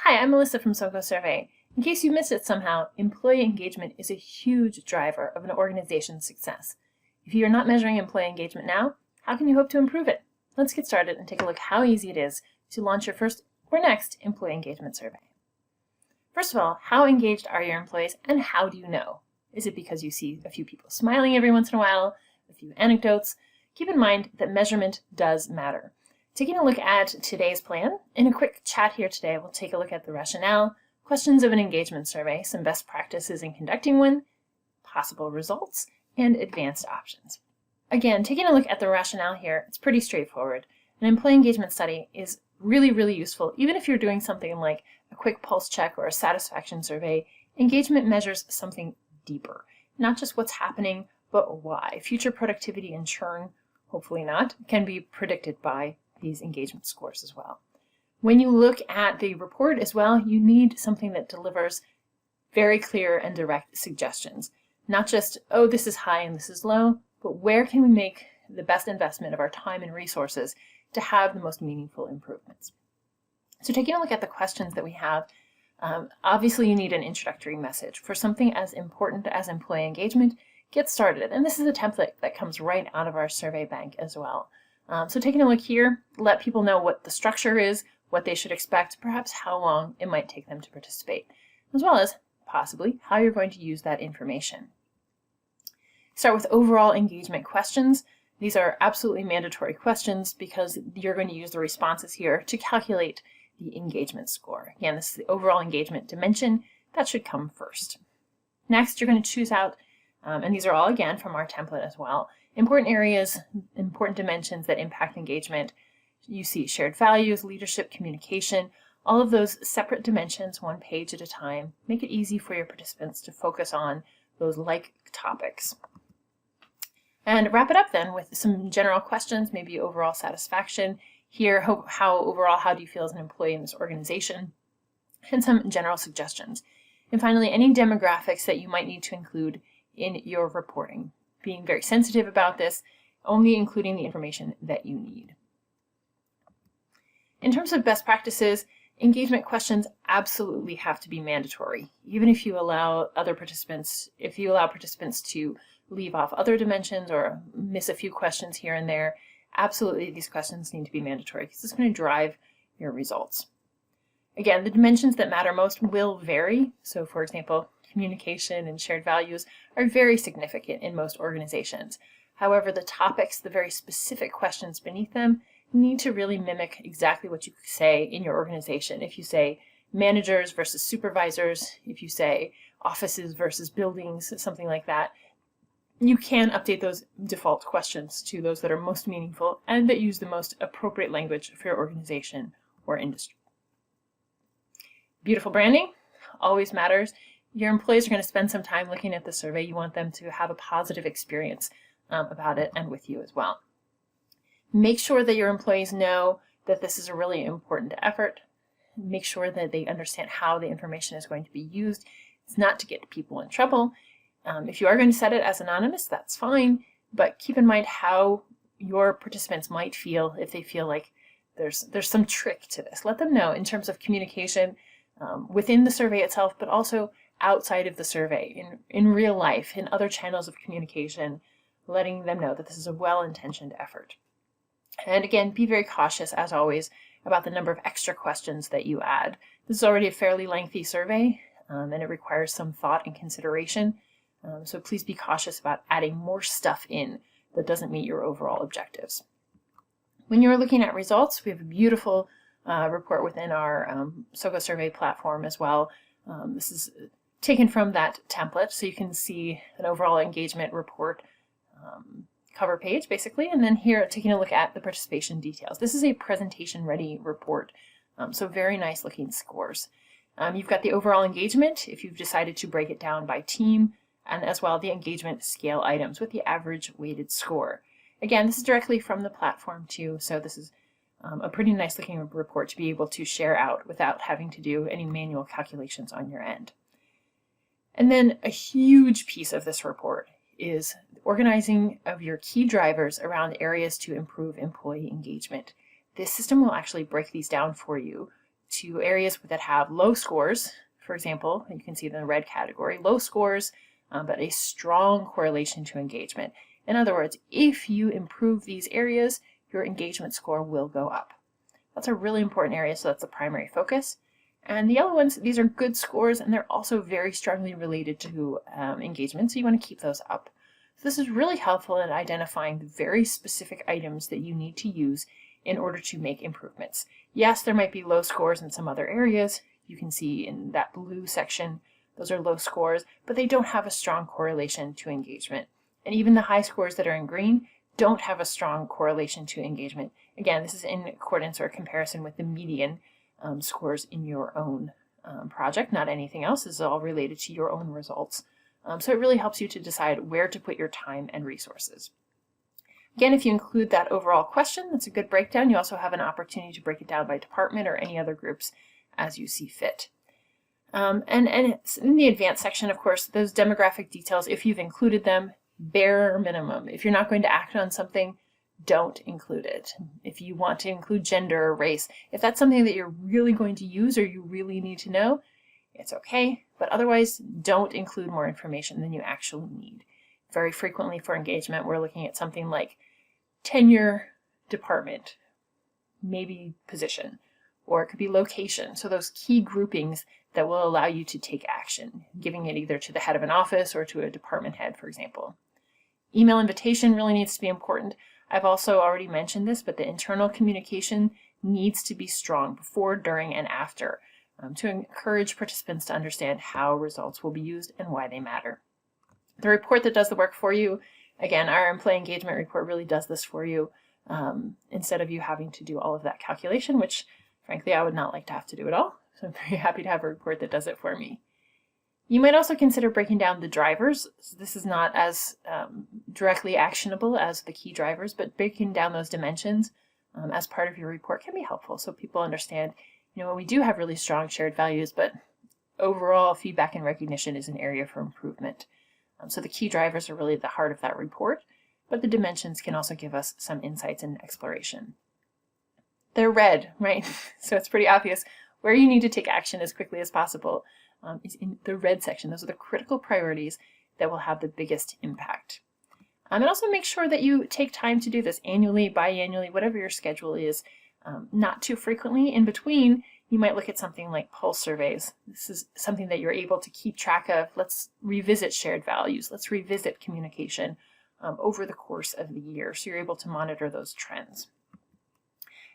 Hi, I'm Melissa from SoGoSurvey. In case you missed it somehow, employee engagement is a huge driver of an organization's success. If you are not measuring employee engagement now, how can you hope to improve it? Let's get started and take a look how easy it is to launch your first or next employee engagement survey. First of all, how engaged are your employees and how do you know? Is it because you see a few people smiling every once in a while, a few anecdotes? Keep in mind that measurement does matter. Taking a look at today's plan, in a quick chat here today, we'll take a look at the rationale, questions of an engagement survey, some best practices in conducting one, possible results, and advanced options. Again, taking a look at the rationale here, it's pretty straightforward. An employee engagement study is really useful, even if you're doing something like a quick pulse check or a satisfaction survey. Engagement measures something deeper, not just what's happening, but why. Future productivity and churn, hopefully not, can be predicted by these engagement scores as well. When you look at the report as well, you need something that delivers very clear and direct suggestions. Not just, oh, this is high and this is low, but where can we make the best investment of our time and resources to have the most meaningful improvements. So taking a look at the questions that we have, obviously you need an introductory message. For something as important as employee engagement, get started. And this is a template that comes right out of our survey bank as well. So taking a look here, let people know what the structure is, what they should expect, perhaps how long it might take them to participate, as well as possibly how you're going to use that information. Start with overall engagement questions. These are absolutely mandatory questions because you're going to use the responses here to calculate the engagement score. Again, this is the overall engagement dimension. That should come first. Next, you're going to choose out, and these are all again from our template as well, important areas, important dimensions that impact engagement. You see shared values, leadership, communication, all of those separate dimensions, one page at a time. Make it easy for your participants to focus on those like topics. And wrap it up then with some general questions, maybe overall satisfaction. Here, how do you feel as an employee in this organization? And some general suggestions. And finally, any demographics that you might need to include in your reporting. Being very sensitive about this, only including the information that you need. In terms of best practices, engagement questions absolutely have to be mandatory. Even if you allow participants to leave off other dimensions or miss a few questions here and there, absolutely these questions need to be mandatory because it's going to drive your results. Again, the dimensions that matter most will vary. So for example, communication and shared values are very significant in most organizations. However, the topics, the very specific questions beneath them, need to really mimic exactly what you say in your organization. If you say managers versus supervisors, if you say offices versus buildings, something like that, you can update those default questions to those that are most meaningful and that use the most appropriate language for your organization or industry. Beautiful branding always matters. Your employees are going to spend some time looking at the survey. You want them to have a positive experience about it and with you as well. Make sure that your employees know that this is a really important effort. Make sure that they understand how the information is going to be used. It's not to get people in trouble. If you are going to set it as anonymous, that's fine, but keep in mind how your participants might feel if they feel like there's some trick to this. Let them know in terms of communication within the survey itself, but also outside of the survey, in real life, in other channels of communication, letting them know that this is a well-intentioned effort. And again, be very cautious, as always, about the number of extra questions that you add. This is already a fairly lengthy survey, and it requires some thought and consideration. So please be cautious about adding more stuff in that doesn't meet your overall objectives. When you're looking at results, we have a beautiful report within our SoGoSurvey platform as well. This is taken from that template, so you can see an overall engagement report cover page, basically, and then here taking a look at the participation details. This is a presentation-ready report, so very nice looking scores. You've got the overall engagement, if you've decided to break it down by team, and as well the engagement scale items with the average weighted score. Again, this is directly from the platform too, so this is a pretty nice looking report to be able to share out without having to do any manual calculations on your end. And then a huge piece of this report is organizing of your key drivers around areas to improve employee engagement. This system will actually break these down for you to areas that have low scores. For example, you can see in the red category, low scores, but a strong correlation to engagement. In other words, if you improve these areas, your engagement score will go up. That's a really important area, so that's the primary focus. And the yellow ones, these are good scores, and they're also very strongly related to engagement, so you want to keep those up. So this is really helpful in identifying the very specific items that you need to use in order to make improvements. Yes, there might be low scores in some other areas. You can see in that blue section, those are low scores, but they don't have a strong correlation to engagement. And even the high scores that are in green don't have a strong correlation to engagement. Again, this is in accordance or comparison with the median scores in your own project, not anything else. This is all related to your own results. So it really helps you to decide where to put your time and resources. Again, if you include that overall question, that's a good breakdown. You also have an opportunity to break it down by department or any other groups as you see fit. And in the advanced section, of course, those demographic details, if you've included them, bare minimum. If you're not going to act on something, don't include it. If you want to include gender or race, if that's something that you're really going to use or you really need to know, it's okay, but otherwise don't include more information than you actually need. Very frequently for engagement, we're looking at something like tenure, department, maybe position, or it could be location. So those key groupings that will allow you to take action, giving it either to the head of an office or to a department head, for example. Email invitation really needs to be important. I've also already mentioned this, but the internal communication needs to be strong before, during, and after to encourage participants to understand how results will be used and why they matter. The report that does the work for you, again, our employee engagement report really does this for you instead of you having to do all of that calculation, which frankly I would not like to have to do at all. So I'm very happy to have a report that does it for me. You might also consider breaking down the drivers. So this is not as directly actionable as the key drivers, but breaking down those dimensions as part of your report can be helpful so people understand, when we do have really strong shared values, but overall feedback and recognition is an area for improvement. So the key drivers are really the heart of that report, but the dimensions can also give us some insights and exploration. They're red, right? So it's pretty obvious where you need to take action as quickly as possible is in the red section. Those are the critical priorities that will have the biggest impact. And also make sure that you take time to do this annually, biannually, whatever your schedule is, not too frequently. In between, you might look at something like pulse surveys. This is something that you're able to keep track of. Let's revisit shared values. Let's revisit communication over the course of the year, so you're able to monitor those trends.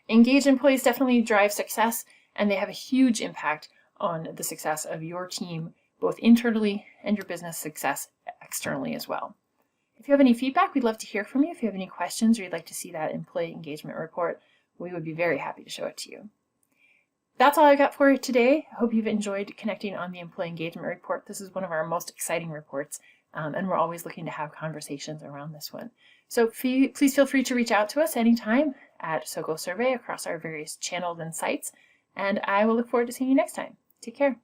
Engaged employees definitely drive success, and they have a huge impact on the success of your team, both internally and your business success externally as well. If you have any feedback, we'd love to hear from you. If you have any questions or you'd like to see that employee engagement report, we would be very happy to show it to you. That's all I got for you today. I hope you've enjoyed connecting on the employee engagement report. This is one of our most exciting reports, and we're always looking to have conversations around this one. So please feel free to reach out to us anytime at SoGoSurvey across our various channels and sites, and I will look forward to seeing you next time. Take care.